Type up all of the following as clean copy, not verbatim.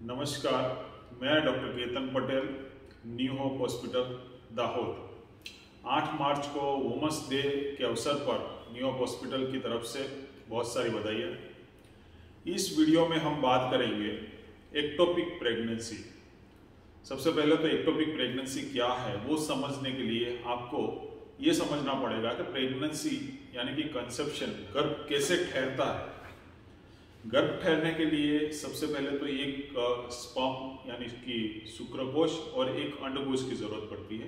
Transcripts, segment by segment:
नमस्कार, मैं doctor Ketan Patel, new hope hospital Dahod. 8 मार्च को वुमेन्स डे के अवसर पर न्यू होप हॉस्पिटल की तरफ से बहुत सारी बधाइयाँ। इस वीडियो में हम बात करेंगे एक्टोपिक प्रेगनेंसी। सबसे पहले तो एक्टोपिक प्रेगनेंसी क्या है वो समझने के लिए आपको ये समझना पड़ेगा कि प्रेगनेंसी यानी कि कंसेप्शन, गर्भ कैसे ठहरता है। गर्भ ठहरने के लिए सबसे पहले तो एक स्पर्म यानी कि शुक्रकोश और एक अंडकोश की जरूरत पड़ती है।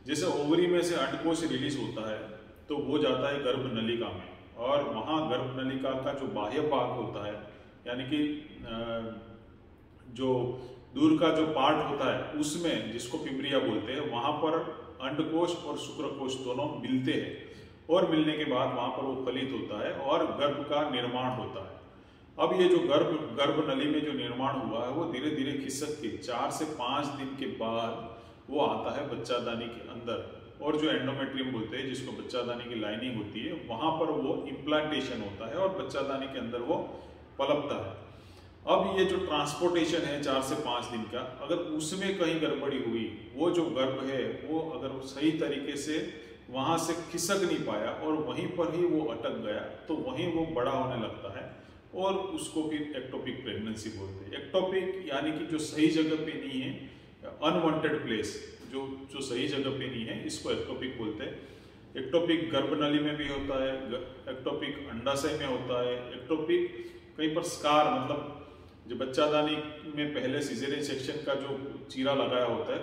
जैसे ओवरी में से अंडकोश रिलीज होता है तो वो जाता है गर्भ नलिका में, और वहाँ गर्भ नलिका का जो बाह्य भाग होता है यानी कि जो दूर का जो पार्ट होता है उसमें, जिसको पिम्ब्रिया बोलते हैं, वहाँ पर अंडकोश और शुक्रकोश दोनों मिलते हैं और मिलने के बाद वहाँ पर वो फलित होता है और गर्भ का निर्माण होता है। अब ये जो गर्भ नली में जो निर्माण हुआ है वो धीरे धीरे खिसक के 4 से 5 दिन के बाद वो आता है बच्चादानी के अंदर, और जो एंडोमेट्रियम बोलते हैं, जिसको बच्चादानी की लाइनिंग होती है, वहां पर वो इम्प्लांटेशन होता है और बच्चादानी के अंदर वो पलपता है। अब ये जो ट्रांसपोर्टेशन है 4 से 5 दिन का, अगर उसमें कहीं गड़बड़ी हुई, वो जो गर्भ है वो अगर सही तरीके से वहां से खिसक नहीं पाया और वहीं पर ही वो अटक गया, तो वहीं वो बड़ा होने लगता है और उसको फिर एक्टोपिक प्रेगनेंसी बोलते हैं। एक्टोपिक यानी कि जो सही जगह पे नहीं है, अनवांटेड प्लेस, जो सही जगह पे नहीं है, इसको एक्टोपिक बोलते हैं। एक्टोपिक गर्भनली में भी होता है, एक्टोपिक अंडाशय में होता है, एक्टोपिक कहीं पर स्कार, मतलब जो बच्चादानी में पहले सिजेरियन सेक्शन का जो चीरा लगाया होता है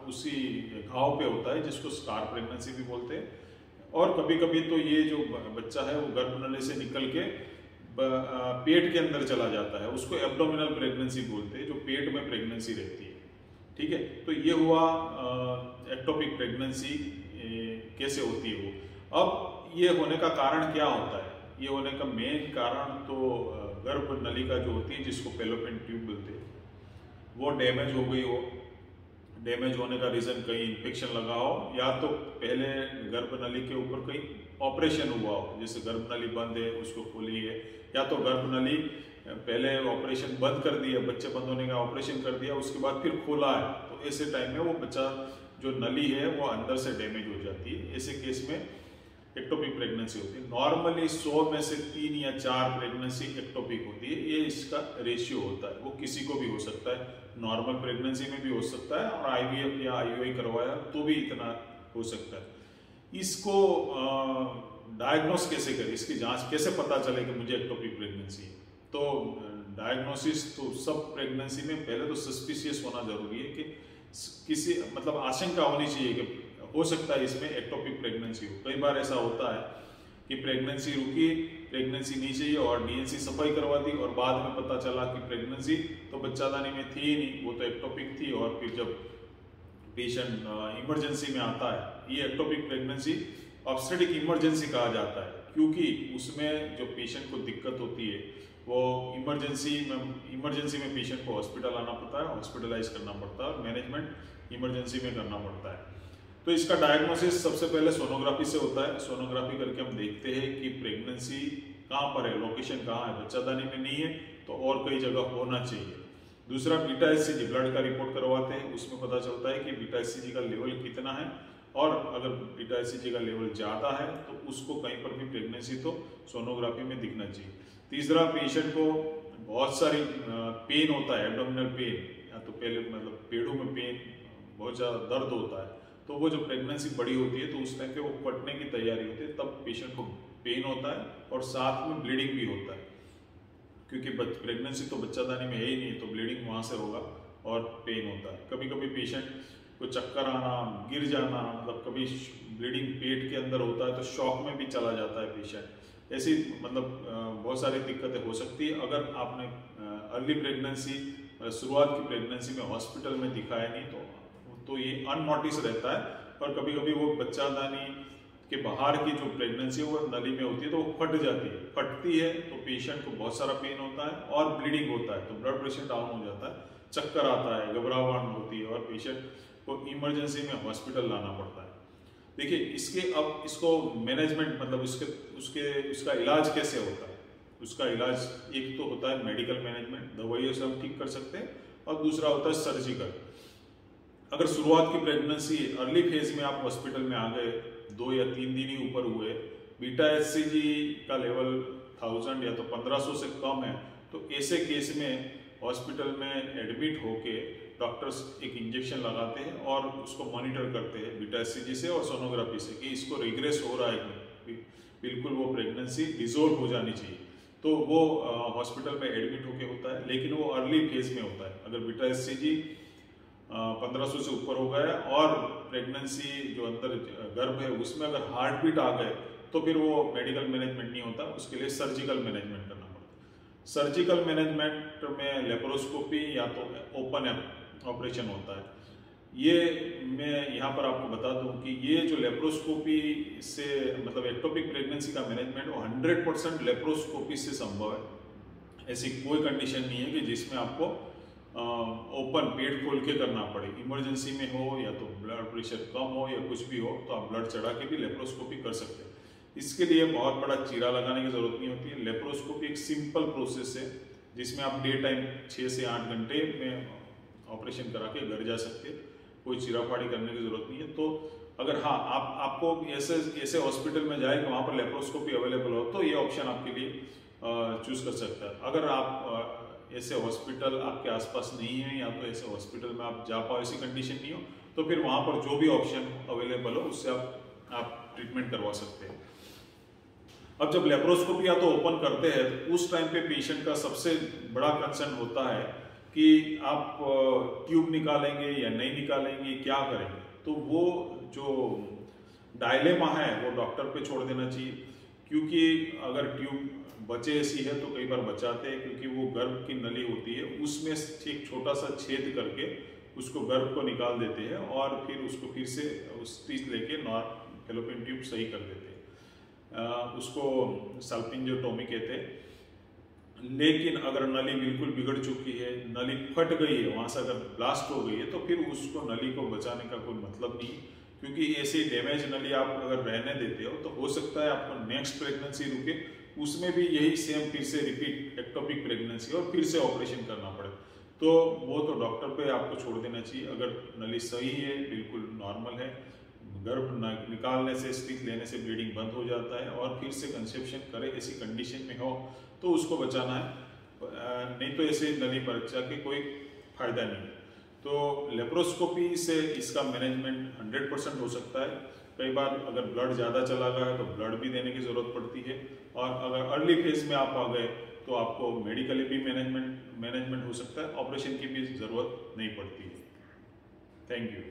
उसी घाव पे होता है, जिसको स्कार प्रेगनेंसी भी बोलते हैं। और कभी कभी तो ये जो बच्चा है वो गर्भनली से निकल के पेट के अंदर चला जाता है, उसको एब्डोमिनल प्रेगनेंसी बोलते हैं, जो पेट में प्रेगनेंसी रहती है। ठीक है, तो ये हुआ एक्टोपिक प्रेगनेंसी कैसे होती है वो। अब ये होने का कारण क्या होता है? ये होने का मेन कारण तो गर्भ नलिका जो होती है, जिसको फैलोपियन ट्यूब बोलते हैं, वो डैमेज हो गई हो। डैमेज होने का रीजन कहीं इन्फेक्शन लगा हो, या तो पहले गर्भ नली के ऊपर कहीं ऑपरेशन हुआ हो, जैसे गर्भ नली बंद है उसको खोली है, या तो गर्भ नली पहले ऑपरेशन बंद कर दिया, बच्चे बंद होने का ऑपरेशन कर दिया, उसके बाद फिर खोला है, तो ऐसे टाइम में वो बच्चा जो नली है वो अंदर से डैमेज हो जाती है। ऐसे केस में एक्टोपिक प्रेगनेंसी होती है। नॉर्मली 100 में से 3 या 4 प्रेगनेंसी एक्टोपिक होती है, ये इसका रेशियो होता है। वो किसी को भी हो सकता है, नॉर्मल प्रेगनेंसी में भी हो सकता है, और आईवीएफ या आईयूआई करवाया तो भी इतना हो सकता है। इसको डायग्नोस कैसे करें, इसकी जांच कैसे पता चले कि मुझे एक्टोपिक प्रेगनेंसी है? तो डायग्नोसिस तो सब प्रेगनेंसी में पहले तो सस्पिशियस होना जरूरी है, कि किसी मतलब आशंका होनी चाहिए कि हो सकता है इसमें एक्टोपिक प्रेगनेंसी हो। कई बार ऐसा होता है कि प्रेगनेंसी रुकी, प्रेगनेंसी नहीं चाहिए और डीएनसी सफाई करवा दी, और बाद में पता चला कि प्रेगनेंसी तो बच्चादानी में थी ही नहीं, वो तो एक्टोपिक थी। और फिर जब पेशेंट इमरजेंसी में आता है, ये एक्टोपिक प्रेगनेंसी ऑब्स्टेट्रिक इमरजेंसी कहा जाता है, क्योंकि उसमें जो पेशेंट को दिक्कत होती है वो इमरजेंसी में पेशेंट को हॉस्पिटल आना पड़ता है, हॉस्पिटलाइज करना पड़ता है, और मैनेजमेंट इमरजेंसी में करना पड़ता है। तो इसका डायग्नोसिस सबसे पहले सोनोग्राफी से होता है। सोनोग्राफी करके हम देखते हैं कि प्रेगनेंसी कहाँ पर है, लोकेशन कहाँ है। बच्चादानी में नहीं है तो और कई जगह होना चाहिए। दूसरा, बीटा एचसीजी ब्लड का रिपोर्ट करवाते हैं, उसमें पता चलता है कि बीटा एचसीजी का लेवल कितना है, और अगर बीटा एचसीजी का लेवल ज़्यादा है तो उसको कहीं पर भी प्रेगनेंसी तो सोनोग्राफी में दिखना चाहिए। तीसरा, पेशेंट को बहुत सारी पेन होता है, एब्डोमिनल पेन, या तो पहले मतलब पेड़ों में पेन, बहुत ज़्यादा दर्द होता है, तो वो जो प्रेगनेंसी बड़ी होती है तो उस टाइम पे वो फटने की तैयारी होती है, तब पेशेंट को पेन होता है और साथ में ब्लीडिंग भी होता है, क्योंकि प्रेगनेंसी तो बच्चादानी में है ही नहीं, तो ब्लीडिंग वहाँ से होगा और पेन होता है। कभी कभी पेशेंट को चक्कर आना, गिर जाना, मतलब कभी ब्लीडिंग पेट के अंदर होता है तो शॉक में भी चला जाता है पेशेंट। ऐसी मतलब बहुत सारी दिक्कतें हो सकती है अगर आपने अर्ली प्रेगनेंसी, शुरुआत की प्रेगनेंसी में हॉस्पिटल में दिखाया नहीं तो ये अननोटिस रहता है। और कभी कभी वो बच्चादानी के बाहर की जो प्रेगनेंसी है वो नली में होती है तो वो फट जाती है, फटती है तो पेशेंट को बहुत सारा पेन होता है और ब्लीडिंग होता है, तो ब्लड प्रेशर डाउन हो जाता है, चक्कर आता है, घबराहट होती है, और पेशेंट को इमरजेंसी में हॉस्पिटल लाना पड़ता है। देखिए, इसको मैनेजमेंट मतलब उसका इलाज कैसे होता है। उसका इलाज एक तो होता है मेडिकल मैनेजमेंट, दवाइयों से हम ठीक कर सकते हैं, और दूसरा होता है सर्जिकल। अगर शुरुआत की प्रेगनेंसी अर्ली फेज में आप हॉस्पिटल में आ गए, 2 या 3 दिन ही ऊपर हुए, बीटा HCG का लेवल 1000 या तो 1500 से कम है, तो ऐसे केस में हॉस्पिटल में एडमिट होके डॉक्टर्स एक इंजेक्शन लगाते हैं और उसको मॉनिटर करते हैं बीटा HCG से और सोनोग्राफी से कि इसको रिग्रेस हो रहा है कि बिल्कुल वो प्रेगनेंसी डिसॉल्व हो जानी चाहिए, तो वो हॉस्पिटल में एडमिट होके होता है, लेकिन वो अर्ली फेज में होता है। अगर बीटा HCG 1500 से ऊपर हो गया और प्रेगनेंसी जो अंदर गर्भ है उसमें अगर हार्ट बीट आ गए तो फिर वो मेडिकल मैनेजमेंट नहीं होता, उसके लिए सर्जिकल मैनेजमेंट करना पड़ता है। सर्जिकल मैनेजमेंट में लेप्रोस्कोपी या तो ओपन ऑपरेशन होता है। ये मैं यहाँ पर आपको बता दूं कि ये जो लेप्रोस्कोपी से मतलब एक्टोपिक प्रेगनेंसी का मैनेजमेंट वो 100% लेप्रोस्कोपी से संभव है। ऐसी कोई कंडीशन नहीं है कि जिसमें आपको ओपन पेट खोल के करना पड़े, इमरजेंसी में हो या तो ब्लड प्रेशर कम हो या कुछ भी हो तो आप ब्लड चढ़ा के भी लेप्रोस्कोपी कर सकते हैं। इसके लिए बहुत बड़ा चीरा लगाने की जरूरत नहीं होती है। लेप्रोस्कोपी एक सिंपल प्रोसेस है जिसमें आप डे टाइम 6 से 8 घंटे में ऑपरेशन करा के घर जा सकते हैं, कोई चीराफाड़ी करने की जरूरत नहीं है। तो अगर हाँ आपको ऐसे हॉस्पिटल में जाए कि वहाँ पर लेप्रोस्कोपी अवेलेबल हो तो ये ऑप्शन आपके लिए चूज कर सकता है। अगर आप ऐसे हॉस्पिटल आपके आसपास नहीं है या तो ऐसे हॉस्पिटल में आप जा पाओ, ऐसी कंडीशन नहीं हो, तो फिर वहाँ पर जो भी ऑप्शन अवेलेबल हो उससे आप ट्रीटमेंट करवा सकते हैं। अब जब लेप्रोस्कोपी या तो ओपन करते हैं उस टाइम पे पेशेंट का सबसे बड़ा कंसर्न होता है कि आप ट्यूब निकालेंगे या नहीं निकालेंगे, क्या करेंगे। तो वो जो डायलेमा है वो डॉक्टर पे छोड़ देना चाहिए, क्योंकि अगर ट्यूब बचे ऐसी है तो कई बार बचाते हैं, क्योंकि वो गर्भ की नली होती है उसमें एक छोटा सा छेद करके उसको गर्भ को निकाल देते हैं और फिर उसको फिर से स्टिच लेके फैलोपियन ट्यूब सही कर देते हैं। उसको सल्पिंजोटोमी कहते हैं। लेकिन अगर नली बिल्कुल बिगड़ चुकी है, नली फट गई है, वहां से अगर ब्लास्ट हो गई है, तो फिर उसको नली को बचाने का कोई मतलब नहीं, क्योंकि ऐसी डैमेज नली आप अगर रहने देते हो तो हो सकता है आपको नेक्स्ट प्रेगनेंसी रुके उसमें भी यही सेम फिर से रिपीट एक्टोपिक प्रेगनेंसी और फिर से ऑपरेशन करना पड़े। तो वो तो डॉक्टर पे आपको छोड़ देना चाहिए। अगर नली सही है, बिल्कुल नॉर्मल है, गर्भ निकालने से स्टिच लेने से ब्लीडिंग बंद हो जाता है और फिर से कंसेप्शन करे ऐसी कंडीशन में हो तो उसको बचाना है, नहीं तो ऐसे नली बचा के कोई फायदा नहीं है। तो लेप्रोस्कोपी से इसका मैनेजमेंट 100% हो सकता है। कई बार अगर ब्लड ज़्यादा चला गया है तो ब्लड भी देने की ज़रूरत पड़ती है, और अगर अर्ली फेज में आप आ गए तो आपको मेडिकली भी मैनेजमेंट हो सकता है, ऑपरेशन की भी ज़रूरत नहीं पड़ती है। Thank you.